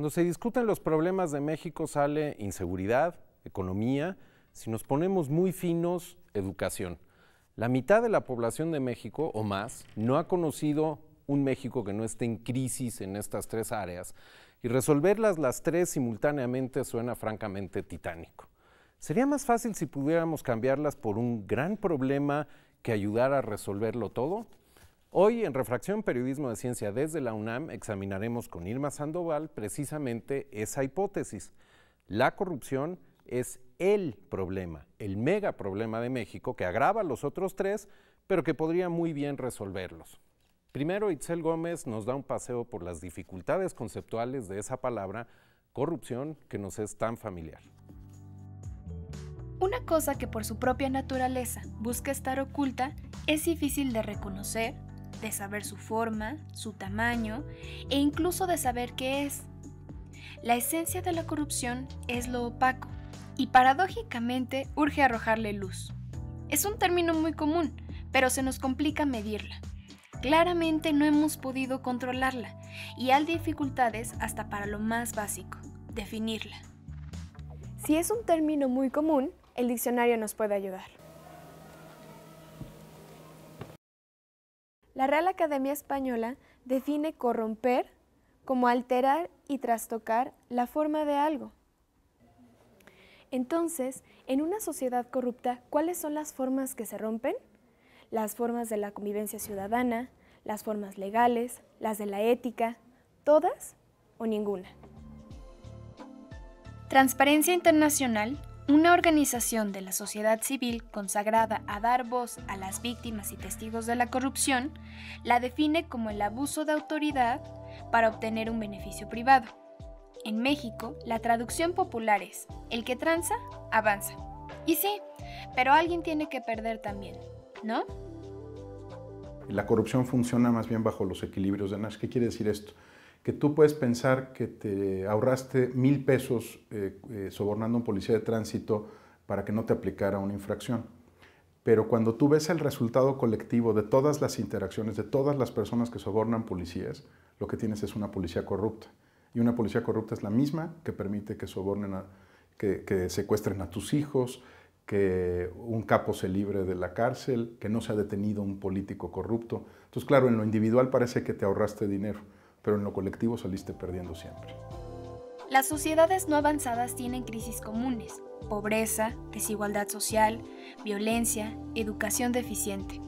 Cuando se discuten los problemas de México sale inseguridad, economía, si nos ponemos muy finos, educación. La mitad de la población de México, o más, no ha conocido un México que no esté en crisis en estas tres áreas, y resolverlas las tres simultáneamente suena francamente titánico. Sería más fácil si pudiéramos cambiarlas por un gran problema que ayudara a resolverlo todo. Hoy en Refracción Periodismo de Ciencia desde la UNAM examinaremos con Irma Sandoval precisamente esa hipótesis. La corrupción es el problema, el mega problema de México que agrava a los otros tres, pero que podría muy bien resolverlos. Primero, Itzel Gómez nos da un paseo por las dificultades conceptuales de esa palabra, corrupción, que nos es tan familiar. Una cosa que por su propia naturaleza busca estar oculta es difícil de reconocer, de saber su forma, su tamaño e incluso de saber qué es. La esencia de la corrupción es lo opaco y paradójicamente urge arrojarle luz. Es un término muy común, pero se nos complica medirla. Claramente no hemos podido controlarla y hay dificultades hasta para lo más básico, definirla. Si es un término muy común, el diccionario nos puede ayudar. La Real Academia Española define corromper como alterar y trastocar la forma de algo. Entonces, en una sociedad corrupta, ¿cuáles son las formas que se rompen? Las formas de la convivencia ciudadana, las formas legales, las de la ética, ¿todas o ninguna? Transparencia Internacional, una organización de la sociedad civil consagrada a dar voz a las víctimas y testigos de la corrupción, la define como el abuso de autoridad para obtener un beneficio privado. En México, la traducción popular es: el que tranza, avanza. Y sí, pero alguien tiene que perder también, ¿no? La corrupción funciona más bien bajo los equilibrios de Nash. ¿Qué quiere decir esto? Que tú puedes pensar que te ahorraste 1,000 pesos sobornando a un policía de tránsito para que no te aplicara una infracción. Pero cuando tú ves el resultado colectivo de todas las interacciones, de todas las personas que sobornan policías, lo que tienes es una policía corrupta. Y una policía corrupta es la misma que permite que sobornen, que secuestren a tus hijos, que un capo se libre de la cárcel, que no se ha detenido un político corrupto. Entonces, claro, en lo individual parece que te ahorraste dinero, pero en lo colectivo saliste perdiendo siempre. Las sociedades no avanzadas tienen crisis comunes: pobreza, desigualdad social, violencia, educación deficiente.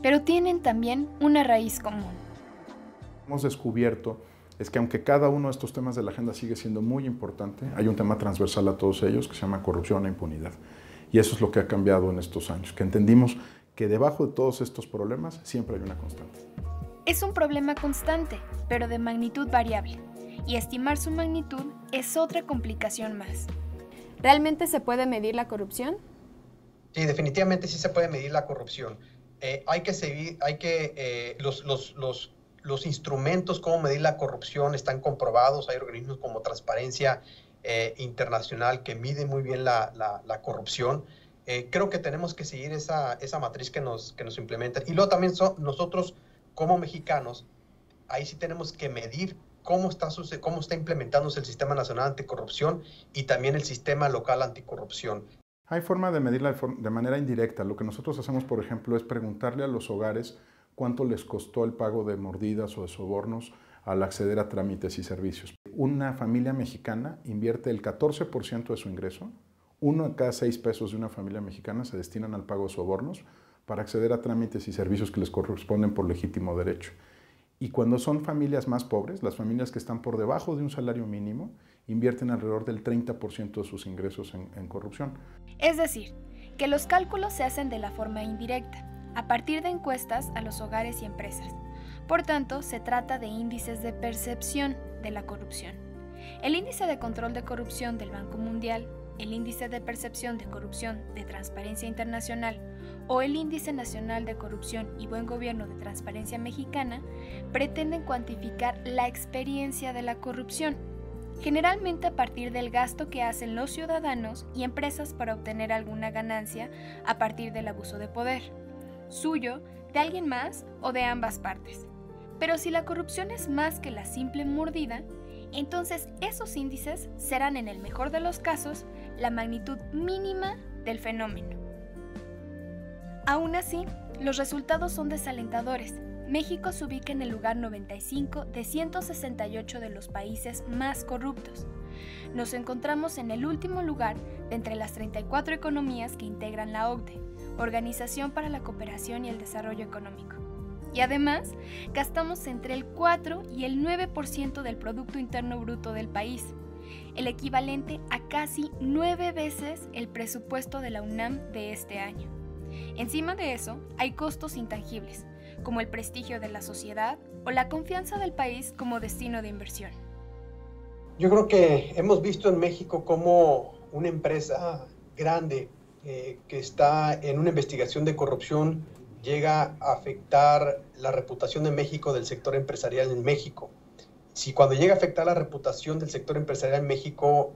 Pero tienen también una raíz común. Hemos descubierto es que aunque cada uno de estos temas de la agenda sigue siendo muy importante, hay un tema transversal a todos ellos que se llama corrupción e impunidad. Y eso es lo que ha cambiado en estos años, que entendimos que debajo de todos estos problemas siempre hay una constante. Es un problema constante, pero de magnitud variable, y estimar su magnitud es otra complicación más. ¿Realmente se puede medir la corrupción? Sí, definitivamente sí se puede medir la corrupción. Los instrumentos cómo medir la corrupción están comprobados. Hay organismos como Transparencia Internacional que miden muy bien la corrupción. Creo que tenemos que seguir esa matriz que nos implementa. Y luego también nosotros como mexicanos, ahí sí tenemos que medir cómo está implementándose el Sistema Nacional Anticorrupción y también el Sistema Local Anticorrupción. Hay forma de medirla de manera indirecta. Lo que nosotros hacemos, por ejemplo, es preguntarle a los hogares cuánto les costó el pago de mordidas o de sobornos al acceder a trámites y servicios. Una familia mexicana invierte el 14% de su ingreso. 1 de cada 6 pesos de una familia mexicana se destinan al pago de sobornos para acceder a trámites y servicios que les corresponden por legítimo derecho. Y cuando son familias más pobres, las familias que están por debajo de un salario mínimo, invierten alrededor del 30% de sus ingresos en corrupción. Es decir, que los cálculos se hacen de la forma indirecta, a partir de encuestas a los hogares y empresas. Por tanto, se trata de índices de percepción de la corrupción. El índice de control de corrupción del Banco Mundial, el índice de percepción de corrupción de Transparencia Internacional o el índice nacional de corrupción y buen gobierno de Transparencia Mexicana pretenden cuantificar la experiencia de la corrupción, generalmente a partir del gasto que hacen los ciudadanos y empresas para obtener alguna ganancia a partir del abuso de poder, suyo, de alguien más o de ambas partes. Pero si la corrupción es más que la simple mordida, Entonces, esos índices serán, en el mejor de los casos, la magnitud mínima del fenómeno. Aún así, los resultados son desalentadores. México se ubica en el lugar 95 de 168 de los países más corruptos. Nos encontramos en el último lugar de entre las 34 economías que integran la OCDE, Organización para la Cooperación y el Desarrollo Económico. Y además, gastamos entre el 4 y el 9% del Producto Interno Bruto del país, el equivalente a casi 9 veces el presupuesto de la UNAM de este año. Encima de eso, hay costos intangibles, como el prestigio de la sociedad o la confianza del país como destino de inversión. Yo creo que hemos visto en México cómo una empresa grande que está en una investigación de corrupción llega a afectar la reputación de México, del sector empresarial en México. Si cuando llega a afectar la reputación del sector empresarial en México,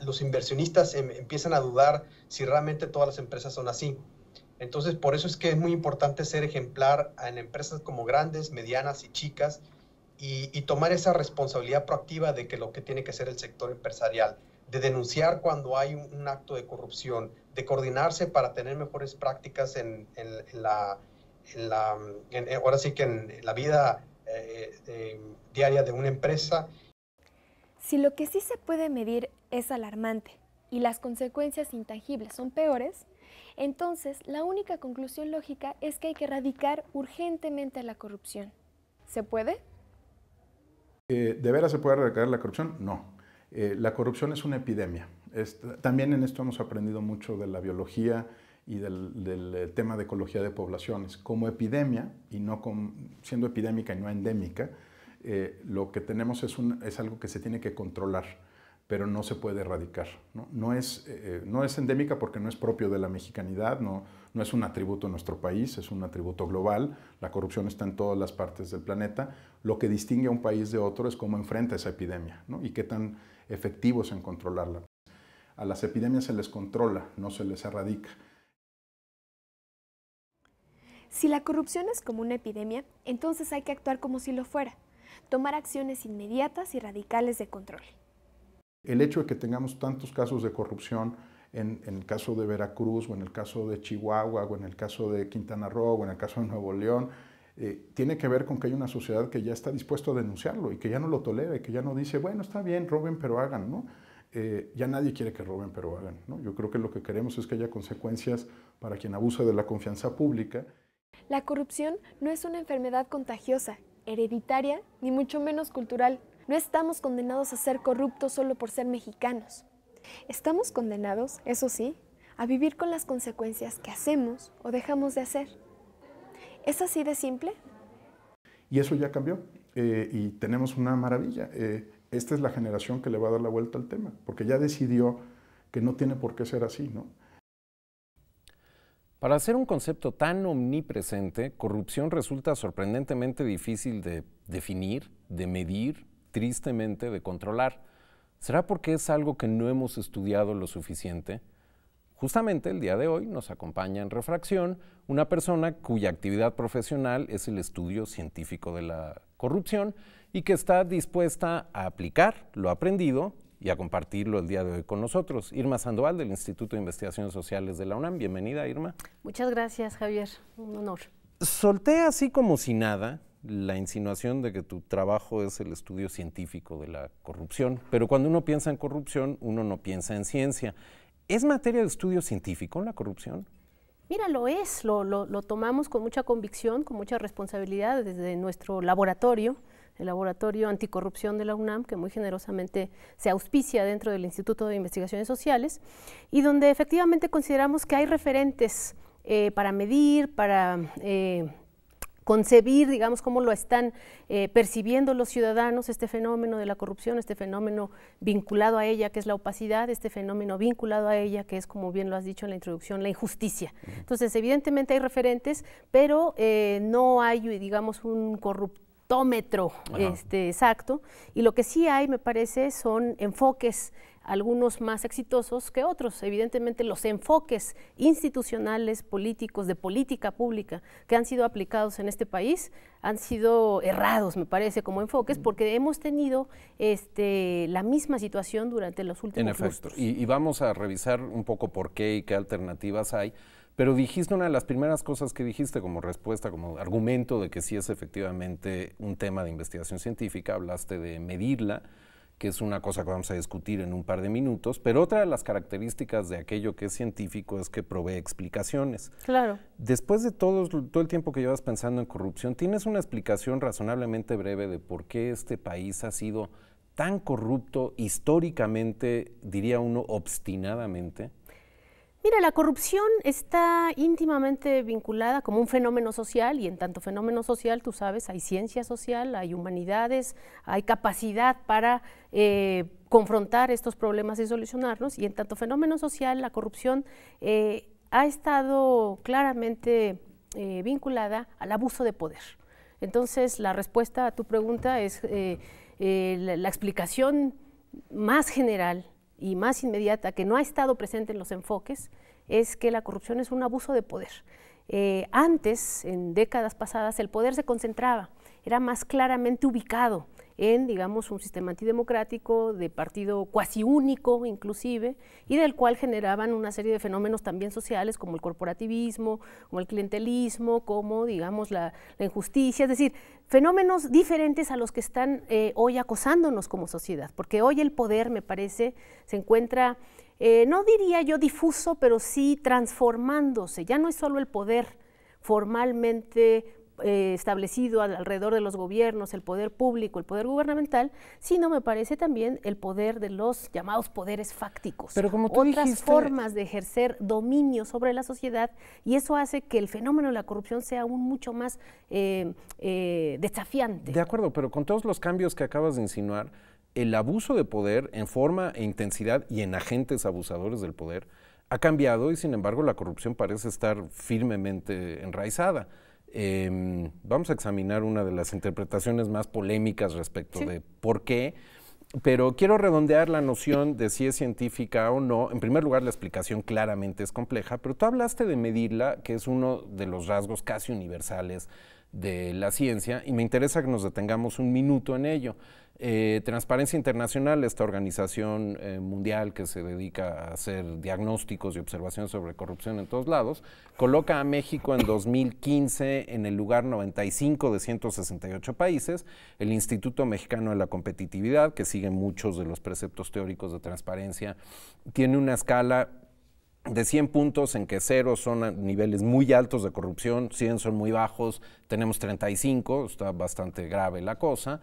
los inversionistas empiezan a dudar si realmente todas las empresas son así. Entonces, por eso es que es muy importante ser ejemplar en empresas como grandes, medianas y chicas y tomar esa responsabilidad proactiva de que lo que tiene que hacer el sector empresarial, de denunciar cuando hay un acto de corrupción, de coordinarse para tener mejores prácticas ahora sí que en la vida diaria de una empresa. Si lo que sí se puede medir es alarmante y las consecuencias intangibles son peores, entonces la única conclusión lógica es que hay que erradicar urgentemente la corrupción. ¿Se puede? ¿De veras se puede erradicar la corrupción? No. La corrupción es una epidemia. También en esto hemos aprendido mucho de la biología y del tema de ecología de poblaciones. Como epidemia, y no siendo epidémica y no endémica, lo que tenemos es algo que se tiene que controlar, pero no se puede erradicar, ¿no? No es endémica porque no es propio de la mexicanidad, no es un atributo de nuestro país, es un atributo global. La corrupción está en todas las partes del planeta. Lo que distingue a un país de otro es cómo enfrenta esa epidemia, ¿no? Y qué tan efectivo es en controlarla. A las epidemias se les controla, no se les erradica. Si la corrupción es como una epidemia, entonces hay que actuar como si lo fuera, tomar acciones inmediatas y radicales de control. El hecho de que tengamos tantos casos de corrupción en el caso de Veracruz, o en el caso de Chihuahua, o en el caso de Quintana Roo, o en el caso de Nuevo León, tiene que ver con que hay una sociedad que ya está dispuesta a denunciarlo y que ya no lo tolera y que ya no dice, bueno, está bien, roben, pero hagan, ¿no? Ya nadie quiere que roben, pero hagan, ¿no? Yo creo que lo que queremos es que haya consecuencias para quien abusa de la confianza pública. La corrupción no es una enfermedad contagiosa, hereditaria, ni mucho menos cultural. No estamos condenados a ser corruptos solo por ser mexicanos. Estamos condenados, eso sí, a vivir con las consecuencias que hacemos o dejamos de hacer. ¿Es así de simple? Y eso ya cambió y tenemos una maravilla. Esta es la generación que le va a dar la vuelta al tema, porque ya decidió que no tiene por qué ser así, ¿no? Para hacer un concepto tan omnipresente, corrupción resulta sorprendentemente difícil de definir, de medir, tristemente de controlar. ¿Será porque es algo que no hemos estudiado lo suficiente? Justamente el día de hoy nos acompaña en Refracción una persona cuya actividad profesional es el estudio científico de la corrupción y que está dispuesta a aplicar lo aprendido y a compartirlo el día de hoy con nosotros. Irma Sandoval, del Instituto de Investigaciones Sociales de la UNAM. Bienvenida, Irma. Muchas gracias, Javier. Un honor. Solté así como si nada la insinuación de que tu trabajo es el estudio científico de la corrupción, pero cuando uno piensa en corrupción, uno no piensa en ciencia. ¿Es materia de estudio científico la corrupción? Mira, lo es, lo tomamos con mucha convicción, con mucha responsabilidad desde nuestro laboratorio, el Laboratorio Anticorrupción de la UNAM, que muy generosamente se auspicia dentro del Instituto de Investigaciones Sociales, y donde efectivamente consideramos que hay referentes para medir, para concebir, digamos, cómo lo están percibiendo los ciudadanos, este fenómeno de la corrupción, este fenómeno vinculado a ella, que es la opacidad, este fenómeno vinculado a ella, que es, como bien lo has dicho en la introducción, la injusticia. Entonces, evidentemente hay referentes, pero no hay, digamos, un corruptómetro exacto, y lo que sí hay, me parece, son enfoques algunos más exitosos que otros. Evidentemente los enfoques institucionales, políticos, de política pública que han sido aplicados en este país han sido errados, me parece, como enfoques, porque hemos tenido la misma situación durante los últimos lustros. Y vamos a revisar un poco por qué y qué alternativas hay. Pero dijiste una de las primeras cosas que dijiste como respuesta, como argumento de que sí es efectivamente un tema de investigación científica, hablaste de medirla, que es una cosa que vamos a discutir en un par de minutos, pero otra de las características de aquello que es científico es que provee explicaciones. Claro. Después de todo el tiempo que llevas pensando en corrupción, ¿tienes una explicación razonablemente breve de por qué este país ha sido tan corrupto históricamente, diría uno, obstinadamente? Mira, la corrupción está íntimamente vinculada como un fenómeno social, y en tanto fenómeno social, tú sabes, hay ciencia social, hay humanidades, hay capacidad para confrontar estos problemas y solucionarlos, y en tanto fenómeno social, la corrupción ha estado claramente vinculada al abuso de poder. Entonces, la respuesta a tu pregunta es la explicación más general y más inmediata, que no ha estado presente en los enfoques, es que la corrupción es un abuso de poder. Antes, en décadas pasadas, el poder se concentraba, era más claramente ubicado en, digamos, un sistema antidemocrático, de partido cuasi único inclusive, y del cual generaban una serie de fenómenos también sociales, como el corporativismo, como el clientelismo, como, digamos, la injusticia, es decir, fenómenos diferentes a los que están hoy acosándonos como sociedad, porque hoy el poder, me parece, se encuentra, no diría yo difuso, pero sí transformándose. Ya no es solo el poder formalmente establecido alrededor de los gobiernos, el poder público, el poder gubernamental, sino me parece también el poder de los llamados poderes fácticos, pero como tú otras dijiste, formas de ejercer dominio sobre la sociedad, y eso hace que el fenómeno de la corrupción sea aún mucho más desafiante. De acuerdo, pero con todos los cambios que acabas de insinuar, el abuso de poder en forma e intensidad y en agentes abusadores del poder ha cambiado, y sin embargo la corrupción parece estar firmemente enraizada. Vamos a examinar una de las interpretaciones más polémicas respecto de por qué, pero quiero redondear la noción de si es científica o no. En primer lugar, la explicación claramente es compleja, pero tú hablaste de medirla, que es uno de los rasgos casi universales de la ciencia, y me interesa que nos detengamos un minuto en ello. Transparencia Internacional, esta organización mundial que se dedica a hacer diagnósticos y observaciones sobre corrupción en todos lados, coloca a México en 2015 en el lugar 95 de 168 países. El Instituto Mexicano de la Competitividad, que sigue muchos de los preceptos teóricos de transparencia, tiene una escala de 100 puntos en que 0 son niveles muy altos de corrupción, 100 son muy bajos, tenemos 35, está bastante grave la cosa.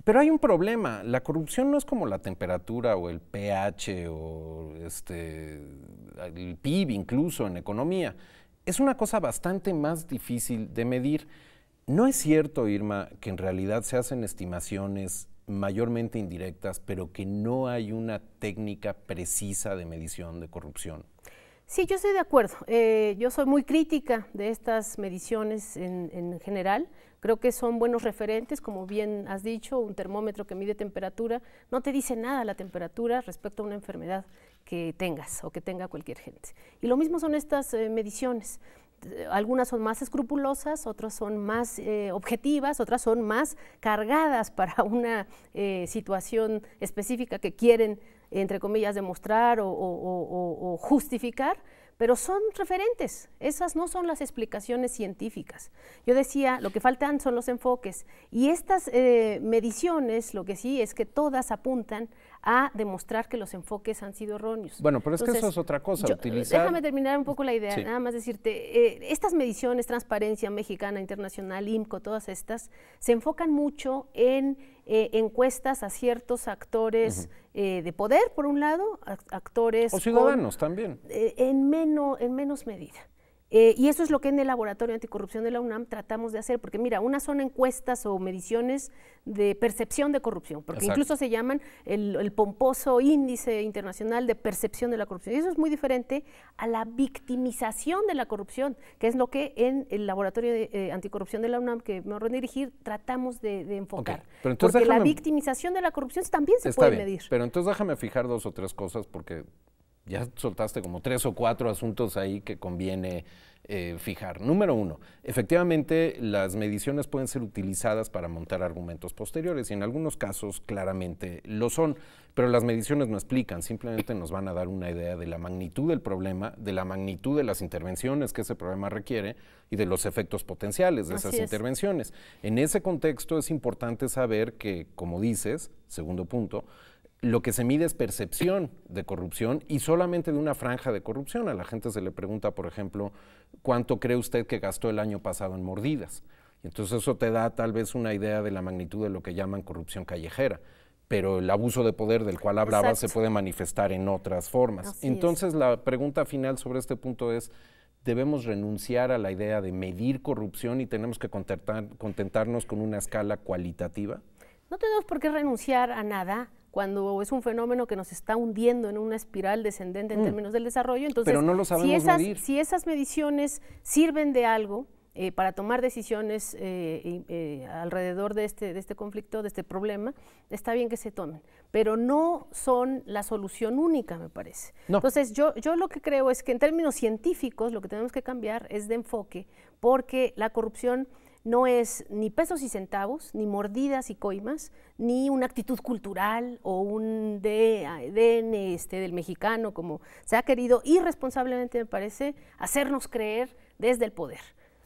Pero hay un problema, la corrupción no es como la temperatura o el pH o el PIB incluso en economía. Es una cosa bastante más difícil de medir. ¿No es cierto, Irma, que en realidad se hacen estimaciones mayormente indirectas, pero que no hay una técnica precisa de medición de corrupción? Sí, yo estoy de acuerdo. Yo soy muy crítica de estas mediciones en general. Creo que son buenos referentes, como bien has dicho, un termómetro que mide temperatura no te dice nada la temperatura respecto a una enfermedad que tengas o que tenga cualquier gente. Y lo mismo son estas mediciones. Algunas son más escrupulosas, otras son más objetivas, otras son más cargadas para una situación específica que quieren, entre comillas, demostrar o justificar, pero son referentes. Esas no son las explicaciones científicas. Yo decía, lo que faltan son los enfoques, y estas mediciones, lo que sí es que todas apuntan a demostrar que los enfoques han sido erróneos. Bueno, pero entonces, que eso es otra cosa, utilizar... Déjame terminar un poco la idea, sí. Nada más decirte, estas mediciones, Transparencia Mexicana, Internacional, IMCO, todas estas, se enfocan mucho en encuestas a ciertos actores de poder, por un lado, actores... O ciudadanos también. En menos medida. Y eso es lo que en el Laboratorio Anticorrupción de la UNAM tratamos de hacer, porque mira, unas son encuestas o mediciones de percepción de corrupción, porque Exacto. incluso se llaman el pomposo Índice Internacional de Percepción de la Corrupción. Y eso es muy diferente a la victimización de la corrupción, que es lo que en el Laboratorio de Anticorrupción de la UNAM, que me voy a dirigir, tratamos de enfocar. Okay. Pero entonces porque la victimización de la corrupción también se puede medir. Pero entonces déjame fijar 2 o 3 cosas, porque ya soltaste como 3 o 4 asuntos ahí que conviene fijar. Número 1, efectivamente las mediciones pueden ser utilizadas para montar argumentos posteriores y en algunos casos claramente lo son, pero las mediciones no explican, simplemente nos van a dar una idea de la magnitud del problema, de la magnitud de las intervenciones que ese problema requiere y de los efectos potenciales de esas intervenciones. En ese contexto es importante saber que, como dices, segundo punto, lo que se mide es percepción de corrupción y solamente de una franja de corrupción. A la gente se le pregunta, por ejemplo, ¿cuánto cree usted que gastó el año pasado en mordidas? Y entonces eso te da tal vez una idea de la magnitud de lo que llaman corrupción callejera. Pero el abuso de poder del cual hablaba se puede manifestar en otras formas. Entonces la pregunta final sobre este punto es, ¿debemos renunciar a la idea de medir corrupción y tenemos que contentarnos con una escala cualitativa? No tenemos por qué renunciar a nada cuando es un fenómeno que nos está hundiendo en una espiral descendente en términos del desarrollo. Entonces, pero no lo sabemos medir. Si esas mediciones sirven de algo para tomar decisiones alrededor de este conflicto, de este problema, está bien que se tomen, pero no son la solución única, me parece. No. Entonces, yo lo que creo es que en términos científicos lo que tenemos que cambiar es de enfoque, porque la corrupción no es ni pesos y centavos, ni mordidas y coimas, ni una actitud cultural o un ADN del mexicano, como se ha querido irresponsablemente, me parece, hacernos creer desde el poder.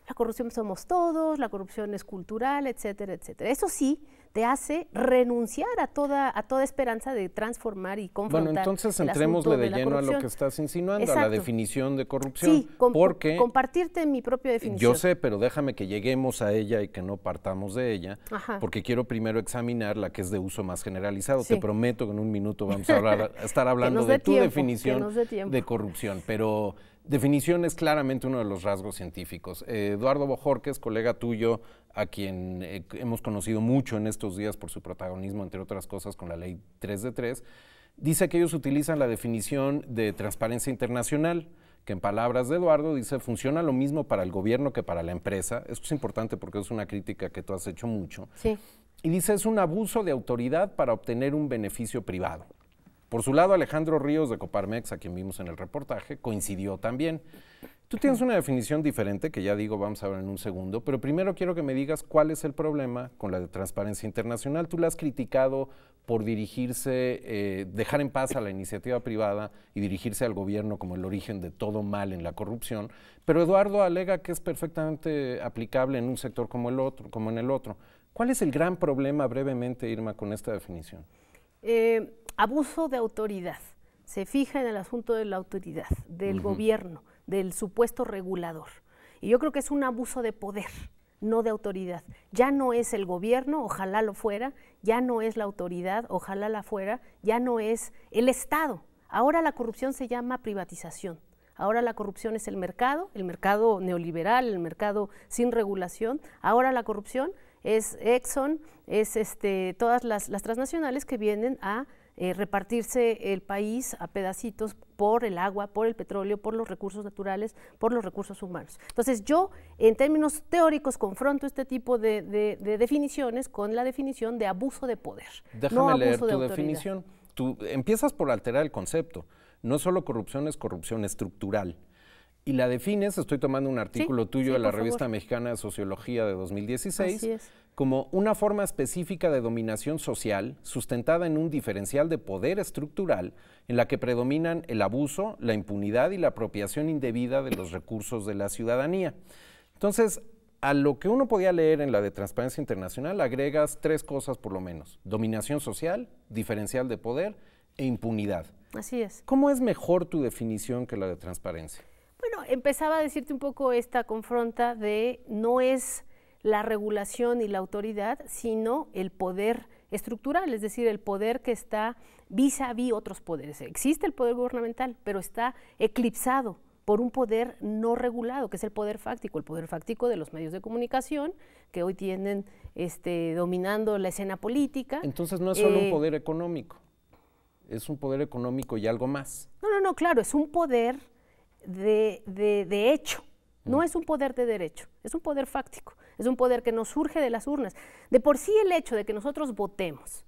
La corrupción somos todos, la corrupción es cultural, etcétera, etcétera. Eso sí te hace renunciar a toda esperanza de transformar y confrontar. Bueno, entonces entrémosle de lleno a lo que estás insinuando, a la definición de corrupción. Sí, porque compartirte mi propia definición. Yo sé, pero déjame que lleguemos a ella y que no partamos de ella, porque quiero primero examinar la que es de uso más generalizado. Te prometo que en un minuto vamos a estar hablando de tu definición de corrupción, pero definición es claramente uno de los rasgos científicos. Eduardo Bojorquez, colega tuyo, a quien hemos conocido mucho en estos días por su protagonismo, entre otras cosas, con la ley 3 de 3, dice que ellos utilizan la definición de Transparencia Internacional, que en palabras de Eduardo dice, funciona lo mismo para el gobierno que para la empresa. Esto es importante porque es una crítica que tú has hecho mucho. Sí. Y dice, es un abuso de autoridad para obtener un beneficio privado. Por su lado, Alejandro Ríos de Coparmex, a quien vimos en el reportaje, coincidió también. Tú tienes una definición diferente, que ya digo, vamos a ver en un segundo, pero primero quiero que me digas cuál es el problema con la de Transparencia Internacional. Tú la has criticado por dejar en paz a la iniciativa privada y dirigirse al gobierno como el origen de todo mal en la corrupción, pero Eduardo alega que es perfectamente aplicable en un sector como en el otro. ¿Cuál es el gran problema, brevemente, Irma, con esta definición? Abuso de autoridad. Se fija en el asunto de la autoridad, del gobierno, del supuesto regulador. Y yo creo que es un abuso de poder, no de autoridad. Ya no es el gobierno, ojalá lo fuera, ya no es la autoridad, ojalá la fuera, ya no es el Estado. Ahora la corrupción se llama privatización. Ahora la corrupción es el mercado neoliberal, el mercado sin regulación. Ahora la corrupción es Exxon, es todas las transnacionales que vienen a repartirse el país a pedacitos por el agua, por el petróleo, por los recursos naturales, por los recursos humanos. Entonces yo, en términos teóricos, confronto este tipo de definiciones con la definición de abuso de poder. Déjame leer tu definición. Tú empiezas por alterar el concepto. No solo corrupción, es corrupción estructural. Y la defines, estoy tomando un artículo tuyo de la Revista Mexicana de Sociología de 2016, como una forma específica de dominación social sustentada en un diferencial de poder estructural en la que predominan el abuso, la impunidad y la apropiación indebida de los recursos de la ciudadanía. Entonces, a lo que uno podía leer en la de Transparencia Internacional, agregas 3 cosas por lo menos: dominación social, diferencial de poder e impunidad. Así es. ¿Cómo es mejor tu definición que la de transparencia? Bueno, empezaba a decirte un poco esta confronta de no es la regulación y la autoridad, sino el poder estructural, es decir, el poder que está vis a vis otros poderes. Existe el poder gubernamental, pero está eclipsado por un poder no regulado, que es el poder fáctico de los medios de comunicación, que hoy tienen dominando la escena política. Entonces no es solo un poder económico, es un poder económico y algo más. No, claro, es un poder de hecho, no es un poder de derecho, es un poder fáctico, es un poder que nos surge de las urnas. De por sí el hecho de que nosotros votemos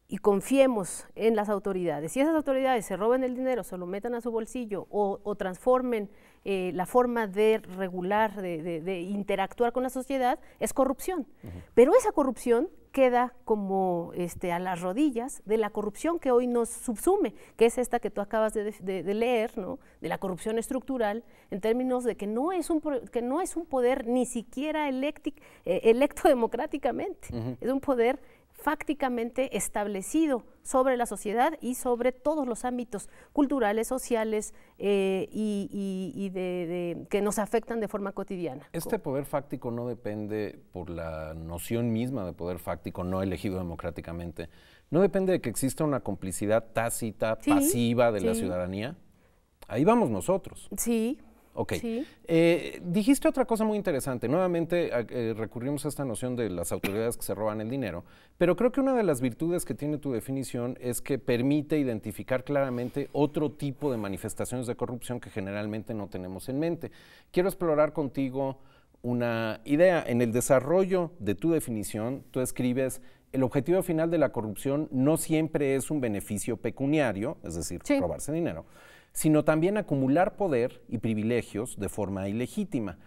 y confiemos en las autoridades, y esas autoridades se roben el dinero, se lo metan a su bolsillo o transformen la forma de regular, de interactuar con la sociedad, es corrupción. Pero esa corrupción queda como a las rodillas de la corrupción que hoy nos subsume, que es esta que tú acabas de leer, ¿no? De la corrupción estructural, en términos de que no es un poder ni siquiera electo democráticamente, es un poder fácticamente establecido sobre la sociedad y sobre todos los ámbitos culturales, sociales que nos afectan de forma cotidiana. Este poder fáctico no depende, por la noción misma de poder fáctico no elegido democráticamente, no depende de que exista una complicidad tácita, pasiva de la ciudadanía. Ahí vamos nosotros. Sí. Ok. Sí. Dijiste otra cosa muy interesante. Nuevamente recurrimos a esta noción de las autoridades que se roban el dinero, pero creo que una de las virtudes que tiene tu definición es que permite identificar claramente otro tipo de manifestaciones de corrupción que generalmente no tenemos en mente. Quiero explorar contigo una idea. En el desarrollo de tu definición, tú escribes: el objetivo final de la corrupción no siempre es un beneficio pecuniario, es decir, robarse dinero, sino también acumular poder y privilegios de forma ilegítima.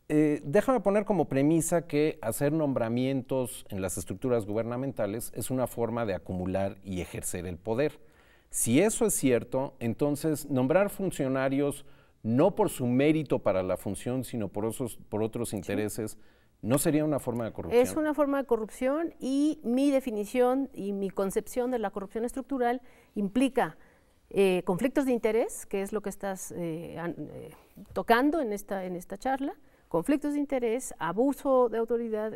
Déjame poner como premisa que hacer nombramientos en las estructuras gubernamentales es una forma de acumular y ejercer el poder. Si eso es cierto, entonces nombrar funcionarios no por su mérito para la función, sino por otros intereses, ¿no sería una forma de corrupción? Es una forma de corrupción, y mi definición y mi concepción de la corrupción estructural implica conflictos de interés, que es lo que estás tocando en esta charla, conflictos de interés, abuso de autoridad,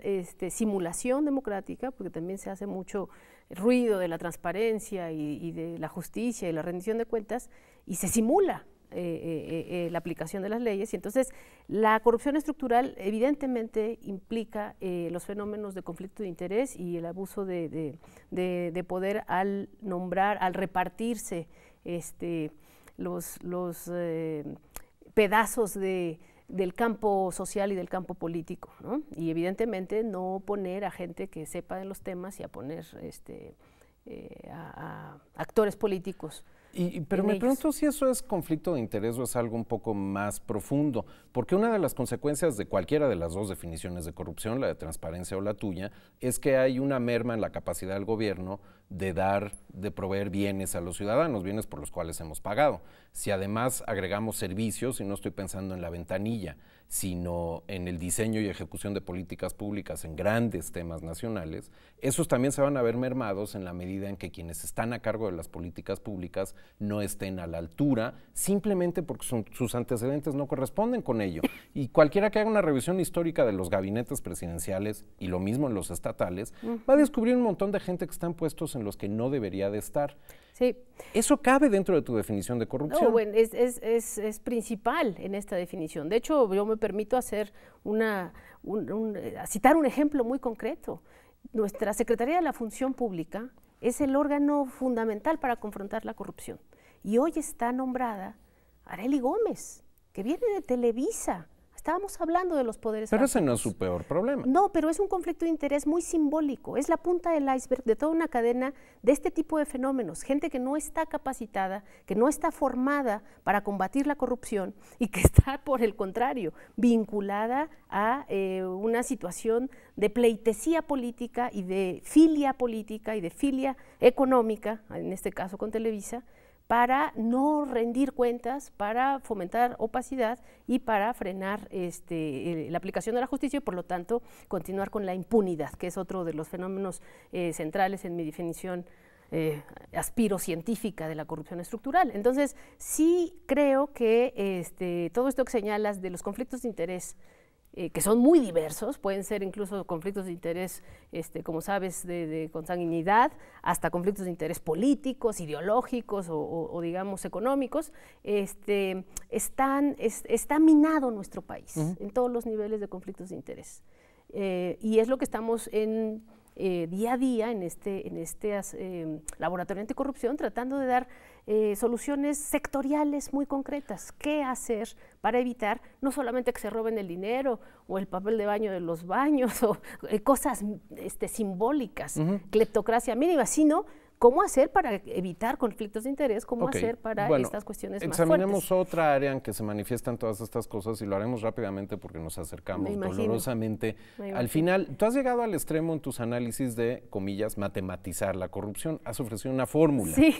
simulación democrática, porque también se hace mucho ruido de la transparencia y de la justicia y la rendición de cuentas, y se simula la aplicación de las leyes. Y entonces la corrupción estructural evidentemente implica los fenómenos de conflicto de interés y el abuso de poder al nombrar, al repartirse los pedazos del campo social y del campo político, ¿no? Y evidentemente no poner a gente que sepa de los temas y a poner a actores políticos. Pero me pregunto si eso es conflicto de interés o es algo un poco más profundo, porque una de las consecuencias de cualquiera de las dos definiciones de corrupción, la de transparencia o la tuya, es que hay una merma en la capacidad del gobierno de proveer bienes a los ciudadanos, bienes por los cuales hemos pagado. Si además agregamos servicios, y no estoy pensando en la ventanilla, sino en el diseño y ejecución de políticas públicas en grandes temas nacionales, esos también se van a ver mermados en la medida en que quienes están a cargo de las políticas públicas no estén a la altura, simplemente porque sus antecedentes no corresponden con ello. Y cualquiera que haga una revisión histórica de los gabinetes presidenciales, y lo mismo en los estatales, va a descubrir un montón de gente que están puestos en los que no debería de estar. Sí. ¿Eso cabe dentro de tu definición de corrupción? No, bueno, es principal en esta definición. De hecho, yo me permito hacer citar un ejemplo muy concreto. Nuestra Secretaría de la Función Pública es el órgano fundamental para confrontar la corrupción. Y hoy está nombrada Arely Gómez, que viene de Televisa. Estábamos hablando de los poderes Pero fácticos. ese no es su peor problema. No, pero es un conflicto de interés muy simbólico, es la punta del iceberg de toda una cadena de este tipo de fenómenos, gente que no está capacitada, que no está formada para combatir la corrupción y que está, por el contrario, vinculada a una situación de pleitesía política y de filia económica, en este caso con Televisa, para no rendir cuentas, para fomentar opacidad y para frenar la aplicación de la justicia y, por lo tanto, continuar con la impunidad, que es otro de los fenómenos centrales en mi definición aspiro científica de la corrupción estructural. Entonces, sí creo que todo esto que señalas de los conflictos de interés que son muy diversos, pueden ser incluso conflictos de interés, como sabes, de consanguinidad, hasta conflictos de interés políticos, ideológicos o digamos, económicos, está minado nuestro país en todos los niveles de conflictos de interés. Y es lo que estamos día a día en este laboratorio anticorrupción, tratando de dar soluciones sectoriales muy concretas. ¿Qué hacer para evitar no solamente que se roben el dinero o el papel de baño de los baños o cosas simbólicas, cleptocracia mínima, sino cómo hacer para evitar conflictos de interés, cómo hacer para estas cuestiones más fuertes? Examinemos otra área en que se manifiestan todas estas cosas y lo haremos rápidamente porque nos acercamos dolorosamente al final. Tú has llegado al extremo en tus análisis de, comillas, matematizar la corrupción. Has ofrecido una fórmula. Sí.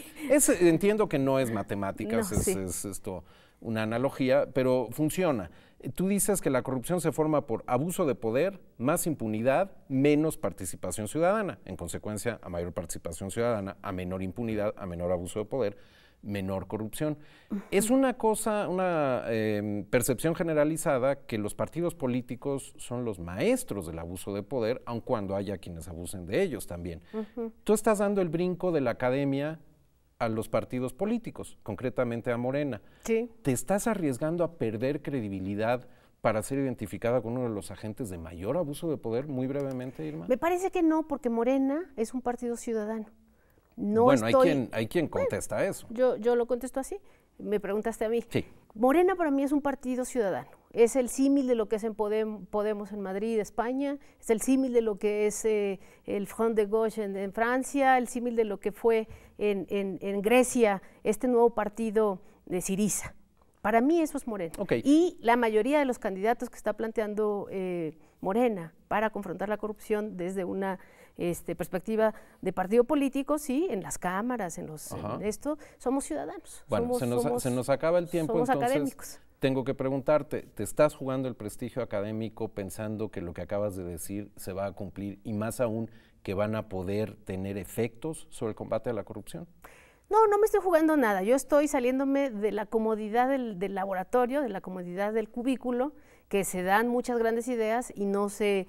Entiendo que no es matemática, No, es esto una analogía, pero funciona. Tú dices que la corrupción se forma por abuso de poder, más impunidad, menos participación ciudadana. En consecuencia, a mayor participación ciudadana, a menor impunidad, a menor abuso de poder, menor corrupción. Es una percepción generalizada que los partidos políticos son los maestros del abuso de poder, aun cuando haya quienes abusen de ellos también. Tú estás dando el brinco de la academia a los partidos políticos, concretamente a Morena. Sí. ¿Te estás arriesgando a perder credibilidad para ser identificada con uno de los agentes de mayor abuso de poder? Muy brevemente, Irma. Me parece que no, porque Morena es un partido ciudadano. Hay quien contesta eso. Yo lo contesto así. Me preguntaste a mí. Sí. Morena para mí es un partido ciudadano. Es el símil de lo que es en Podemos en Madrid, España, es el símil de lo que es el Front de Gauche en Francia, el símil de lo que fue en Grecia, este nuevo partido de Syriza. Para mí eso es Morena. Y la mayoría de los candidatos que está planteando Morena para confrontar la corrupción desde una perspectiva de partido político, sí, en las cámaras, en esto, somos ciudadanos. Bueno, se nos acaba el tiempo, somos entonces académicos. Tengo que preguntarte, ¿te estás jugando el prestigio académico pensando que lo que acabas de decir se va a cumplir y más aún que van a poder tener efectos sobre el combate a la corrupción? No me estoy jugando nada. Yo estoy saliéndome de la comodidad del laboratorio, de la comodidad del cubículo, que se dan muchas grandes ideas y no se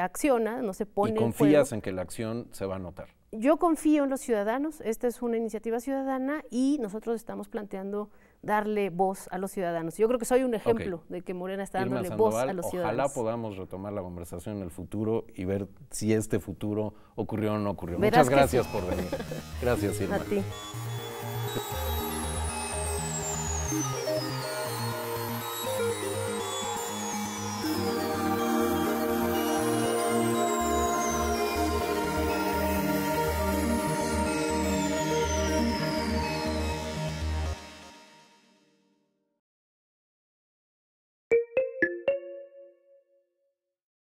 acciona, no se pone en juego. ¿Y confías en que la acción se va a notar? Yo confío en los ciudadanos. Esta es una iniciativa ciudadana y nosotros estamos planteando darle voz a los ciudadanos. Yo creo que soy un ejemplo de que Morena está dándole voz a los ciudadanos. Ojalá podamos retomar la conversación en el futuro y ver si este futuro ocurrió o no ocurrió. Verás Muchas gracias por venir. Gracias, Irma. A ti.